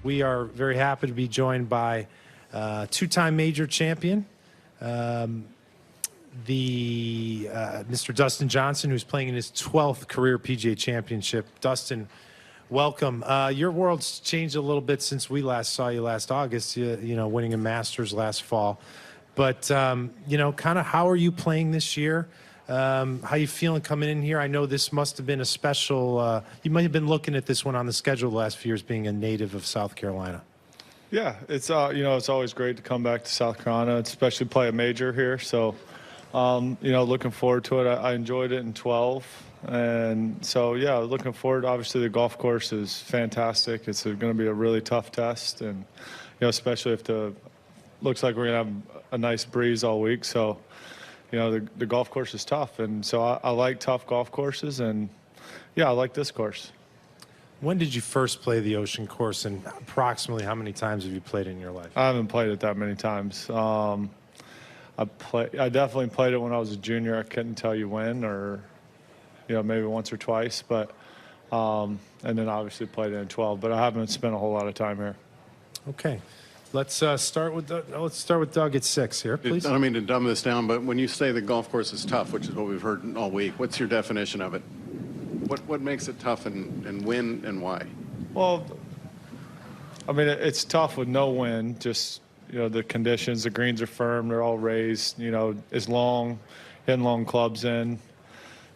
We are very happy to be joined by two-time major champion, Mr. Dustin Johnson, who's playing in his 12th career PGA Championship. Dustin, welcome. Your world's changed a little bit since we last saw you last August, you know, winning a Masters last fall. But, you know, kind of how are you playing this year? How you feeling coming in here? I know this must have been a special, you might have been looking at this one on the schedule the last few years, being a native of South Carolina. Yeah, it's, you know, it's always great to come back to South Carolina, especially play a major here. So, you know, looking forward to it. I enjoyed it in 12. And so, yeah, looking forward. Obviously, the golf course is fantastic. It's going to be a really tough test. And, you know, especially if looks like we're going to have a nice breeze all week. So, you know, the golf course is tough. And so I like tough golf courses. And, yeah, I like this course. When did you first play the Ocean course, and approximately how many times have you played in your life? I haven't played it that many times. I definitely played it when I was a junior. I couldn't tell you when, or, you know, maybe once or twice. But and then obviously played it in 12. But I haven't spent a whole lot of time here. Okay, let's start with Doug at 6 here, please. I don't mean to dumb this down, but when you say the golf course is tough, which is what we've heard all week, what's your definition of it? What makes it tough, and when and why? Well, I mean, it's tough with no wind. Just, you know, the conditions, the greens are firm, they're all raised, you know, it's long, hitting long clubs in.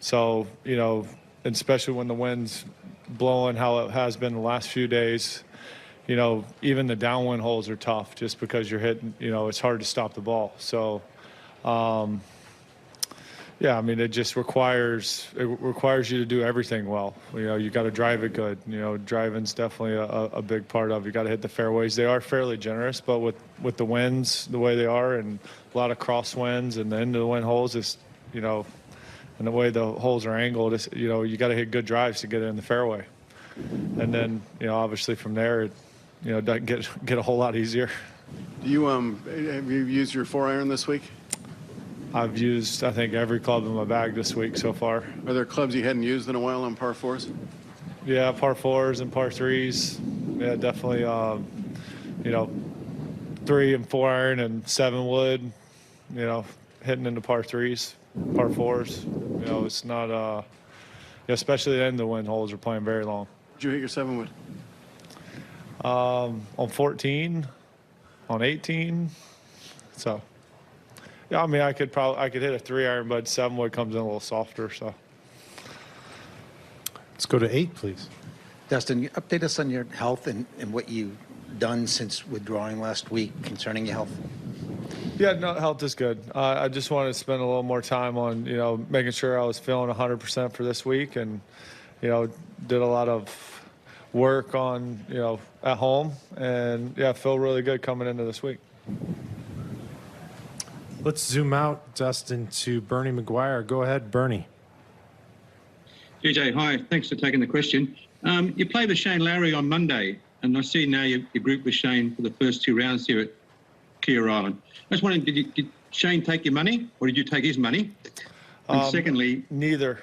So, you know, and especially when the wind's blowing how it has been the last few days, you know, even the downwind holes are tough just because you're hitting, you know, it's hard to stop the ball. So, yeah, I mean, it just requires you to do everything well. You know, you got to drive it good. You know, driving's definitely a big part of it. You got to hit the fairways. They are fairly generous, but with the winds the way they are, and a lot of crosswinds, and the end of the wind holes is, you know, and the way the holes are angled, is, you know, you got to hit good drives to get it in the fairway. And then, you know, obviously from there, it, you know, doesn't get a whole lot easier. Do you have you used your 4-iron this week? I've used, I think, every club in my bag this week so far. Are there clubs you hadn't used in a while on par 4s? Yeah, par 4s and par 3s. Yeah, definitely, you know, 3 and 4-iron and 7 wood, you know, hitting into par 3s, par 4s. You know, it's not, yeah, especially the end of the wind holes are playing very long. Did you hit your 7 wood? On 14, on 18, so. Yeah, I mean, I could hit a 3-iron, but 7 wood comes in a little softer. So Let's go to 8, please. Dustin, update us on your health and what you've done since withdrawing last week concerning your health. Yeah, no, health is good. I just wanted to spend a little more time on, you know, making sure I was feeling 100% for this week, and, you know, did a lot of work on, you know, at home, and yeah, feel really good coming into this week. Let's zoom out, Dustin, to Bernie McGuire. Go ahead, Bernie. GJ, hi. Thanks for taking the question. You played with Shane Lowry on Monday, and I see now your group with Shane for the first 2 rounds here at Kiawah Island. I was wondering, did Shane take your money, or did you take his money? And secondly, neither.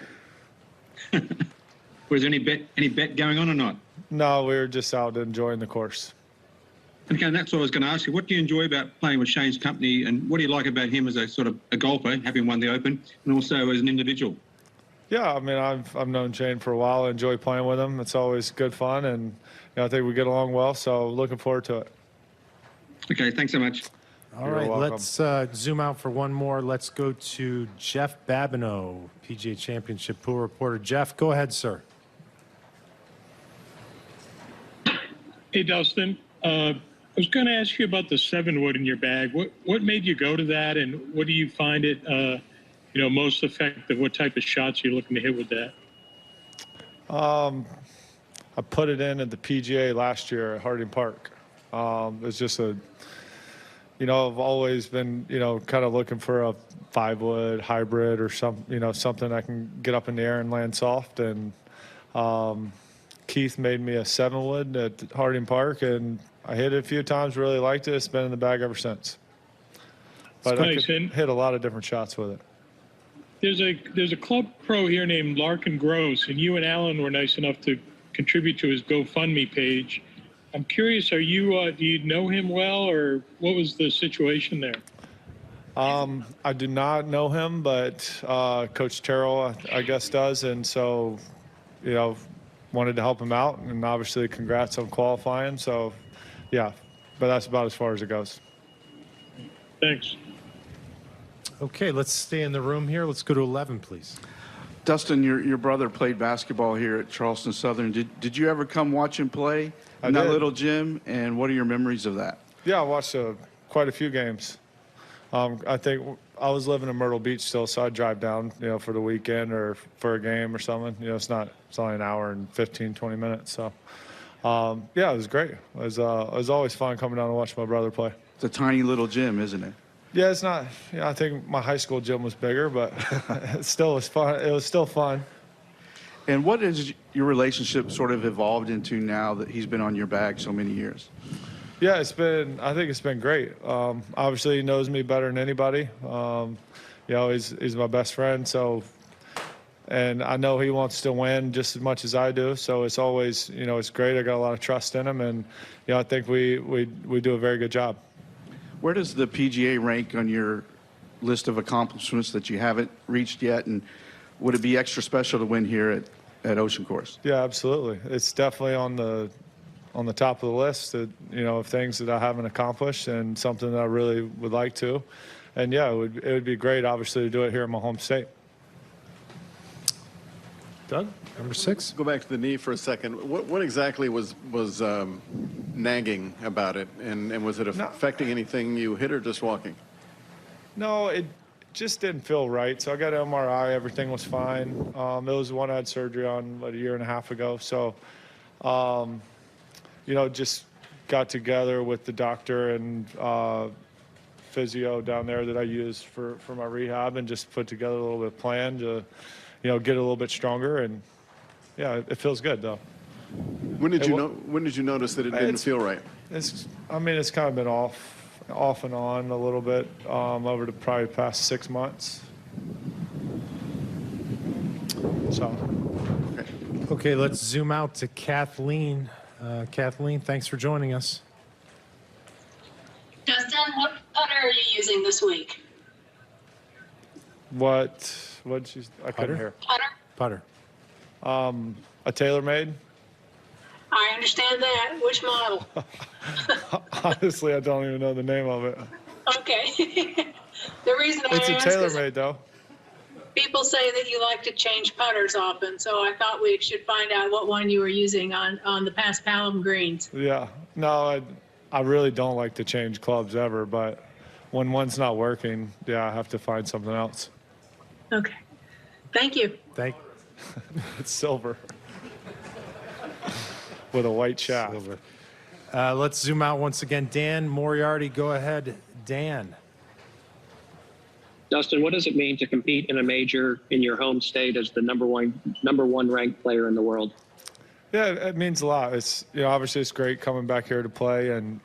Was there any bet going on or not? No, we were just out enjoying the course. Okay, and that's what I was going to ask you. What do you enjoy about playing with Shane's company, and what do you like about him as a sort of a golfer, having won the Open, and also as an individual? Yeah, I mean, I've known Shane for a while. I enjoy playing with him. It's always good fun, and, you know, I think we get along well, so looking forward to it. Okay, thanks so much. All right, let's zoom out for one more. Let's go to Jeff Babineau, PGA Championship pool reporter. Jeff, go ahead, sir. Hey, Dustin. I was going to ask you about the 7 wood in your bag. What made you go to that, and what do you find it, you know, most effective? What type of shots you're looking to hit with that? I put it in at the PGA last year at Harding Park. It's just a, you know, I've always been, you know, kind of looking for a 5 wood hybrid or you know, something I can get up in the air and land soft. And Keith made me a 7 wood at Harding Park, and I hit it a few times, really liked it. It's been in the bag ever since. But I could hit a lot of different shots with it. There's a club pro here named Larkin Gross, and you and Alan were nice enough to contribute to his GoFundMe page. I'm curious, do you know him well, or what was the situation there? I do not know him, but Coach Terrell, I guess, does. And so, wanted to help him out. And obviously, congrats on qualifying. So, yeah, but that's about as far as it goes. Thanks. Okay, let's stay in the room here. Let's go to 11, please. Dustin, your brother played basketball here at Charleston Southern. Did you ever come watch him play I in that did. little gym? And what are your memories of that? Yeah, I watched quite a few games. I think I was living in Myrtle Beach still, so I'd drive down, for the weekend or for a game or something. It's only an hour and 15, 20 minutes. So, yeah, it was great. It was always fun coming down to watch my brother play. It's a tiny little gym, isn't it? Yeah, it's not. I think my high school gym was bigger, but it still was fun. It was still fun. And what has your relationship sort of evolved into now that he's been on your bag so many years? Yeah, I think it's been great. Obviously, he knows me better than anybody. He's my best friend. So, and I know he wants to win just as much as I do. So it's always, it's great. I got a lot of trust in him, and I think we do a very good job. Where does the PGA rank on your list of accomplishments that you haven't reached yet? And would it be extra special to win here at Ocean Course? Yeah, absolutely. It's definitely on the top of the list of things that I haven't accomplished, and something that I really would like to. And yeah, it would be great, obviously, to do it here in my home state. Doug, number 6. Go back to the knee for a second. What exactly was nagging about it, and was it affecting anything you hit or just walking? No, it just didn't feel right. So I got an MRI. Everything was fine. It was the one I had surgery on a year and a half ago. So, just got together with the doctor and physio down there that I use for my rehab, and just put together a little bit of plan to, get a little bit stronger. And yeah, it feels good though. When did you notice that it didn't feel right? It's kind of been off and on a little bit over the probably past 6 months. So. Okay, let's zoom out to Kathleen. Kathleen, thanks for joining us. Dustin, what putter are you using this week? What did you? I couldn't hear. Putter? Putter. A TaylorMade. I understand that. Which model? Honestly, I don't even know the name of it. Okay. The reason I It's a ask is TaylorMade though. people say that you like to change putters often, so I thought we should find out what one you were using on the Paspalum greens. Yeah. No, I really don't like to change clubs ever, but when one's not working, yeah, I have to find something else. Okay. Thank you. It's silver with a white shaft. Silver. Let's zoom out once again. Dan Moriarty, go ahead. Dan. Dustin, what does it mean to compete in a major in your home state as the number one ranked player in the world? Yeah, it means a lot. It's obviously it's great coming back here to play, and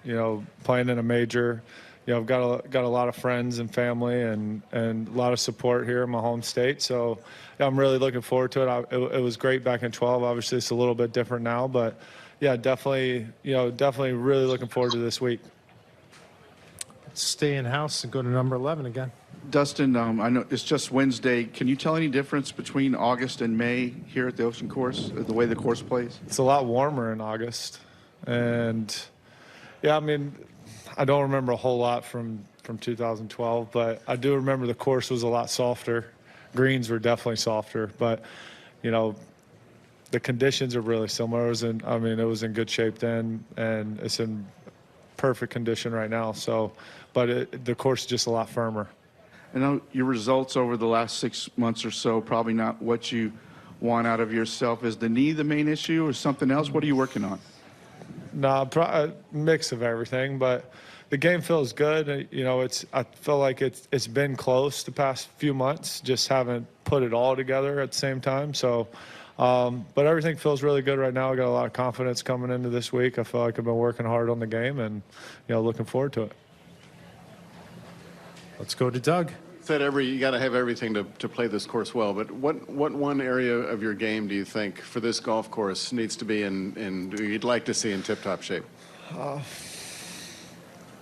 playing in a major. I've got a lot of friends and family and a lot of support here in my home state. So yeah, I'm really looking forward to it. It was great back in 12. Obviously, it's a little bit different now, but yeah, definitely really looking forward to this week. Stay in house and go to number 11 again. Dustin, I know it's just Wednesday. Can you tell any difference between August and May here at the Ocean Course, the way the course plays? It's a lot warmer in August, and yeah, I don't remember a whole lot from 2012, but I do remember the course was a lot softer. Greens were definitely softer, but the conditions are really similar. It was in good shape then, and it's in perfect condition right now. So, but the course is just a lot firmer. I know your results over the last 6 months or so, probably not what you want out of yourself. Is the knee the main issue or something else? What are you working on? No, a mix of everything, but the game feels good. I feel like it's been close the past few months, just haven't put it all together at the same time. So, but everything feels really good right now. I got a lot of confidence coming into this week. I feel like I've been working hard on the game and, looking forward to it. Let's go to Doug. said you got to have everything to play this course well, but what one area of your game do you think for this golf course needs to be in you'd like to see in tip-top shape?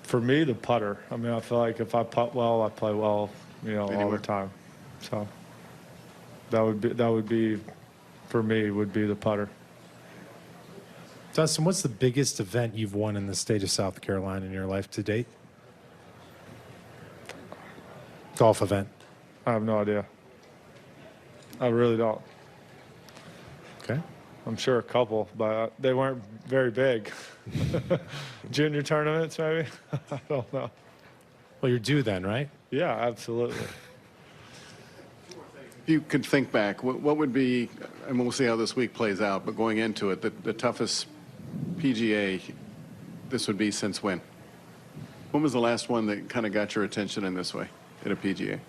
For me, the putter. I mean, I feel like if I putt well, I play well, all Anywhere. the time. So that would be for me, would be the putter. Dustin, what's the biggest event you've won in the state of South Carolina in your life to date? Golf event. I have no idea. I really don't. Okay. I'm sure a couple, but they weren't very big. Junior tournaments, maybe? I don't know. Well, you're due then, right? Yeah, absolutely. If you could think back, what would be, and we'll see how this week plays out, but going into it, the toughest PGA this would be since when? When was the last one that kind of got your attention in this way at a PGA?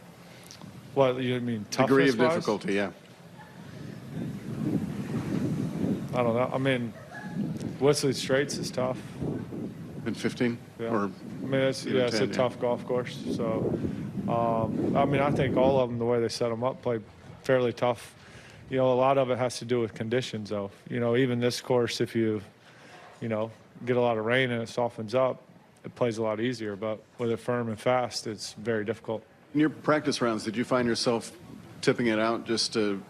What, you mean Degree of toughness-wise? difficulty, yeah. I don't know. I mean, Whistler Straits is tough. In 15? Yeah. Or I mean, it's even a 10, yeah. tough golf course. So, I mean, I think all of them, the way they set them up, play fairly tough. A lot of it has to do with conditions, though. Even this course, if you, get a lot of rain and it softens up, it plays a lot easier. But with it firm and fast, it's very difficult. In your practice rounds, did you find yourself tipping it out just to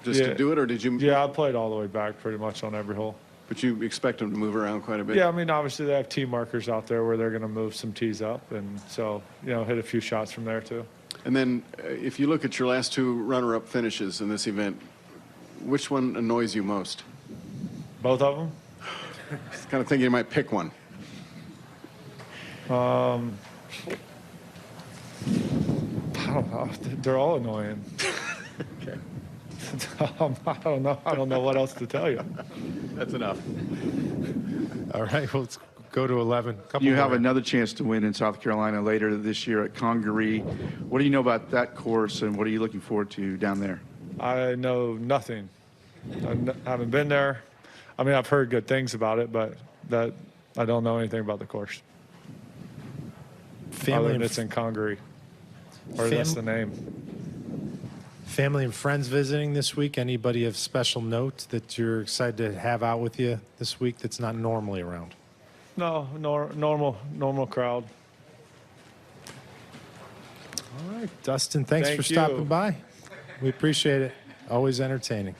do it, or did you? Yeah, I played all the way back pretty much on every hole. But you expect them to move around quite a bit? Yeah, I mean, obviously they have tee markers out there where they're going to move some tees up, and so, hit a few shots from there too. And then if you look at your last two runner-up finishes in this event, which one annoys you most? Both of them? Just kind of thinking you might pick one. I don't know. They're all annoying. Okay. I don't know. I don't know what else to tell you. That's enough. All right, well, let's go to 11. You have more. another chance to win in South Carolina later this year at Congaree. What do you know about that course, and what are you looking forward to down there? I know nothing. I haven't been there. I mean, I've heard good things about it, but I don't know anything about the course. Family Other and than it's in Congaree, or that's the name. Family and friends visiting this week. Anybody of special note that you're excited to have out with you this week that's not normally around? No, normal crowd. All right, Dustin, thanks Thank for stopping you. by. We appreciate it. Always entertaining.